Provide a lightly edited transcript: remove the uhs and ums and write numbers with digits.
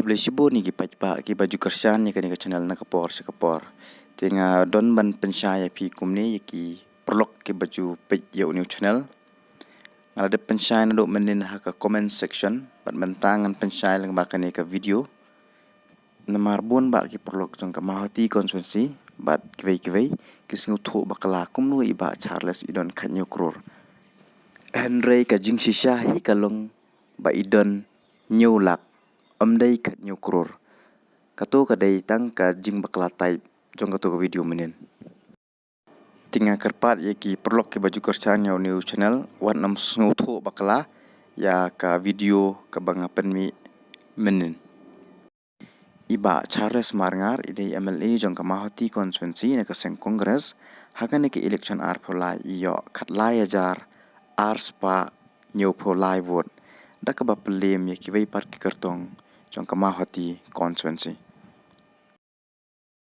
beli sibo ni ki baju kersan ni kani ke channel na kapor sekapor. Tinga don ban pensaya pi kumni ki perlok ki baju pej ya new channel. Ngala de pensaya na do menin ha ka comment section bat mentangan pensaya lang ba kani ka video. Namar bun ba ki perlok jong ka mahati konsumsi bat kivei ki singu tho bakala kumnu iba Charles idon kanyo kror. Henry ka jing shishahi kalong ba idon new lak amdai kat new kror. Kato kadai tang ka jing bakala type jong kato ka video menin. Tinga kerpat ya ki perlok ki baju kersan ya new channel wan nam singu tho bakala ya ka video ka bangapan mi menin. Iba Charles Marngar idai MLA jong ka mahati konstituensi na kaseng kongres hakan ke election ar pholai iyo khatlai ajar ar spa new pholai vote dak ba pelem ya ki wei par ki kertong jong ka mahati konstituensi.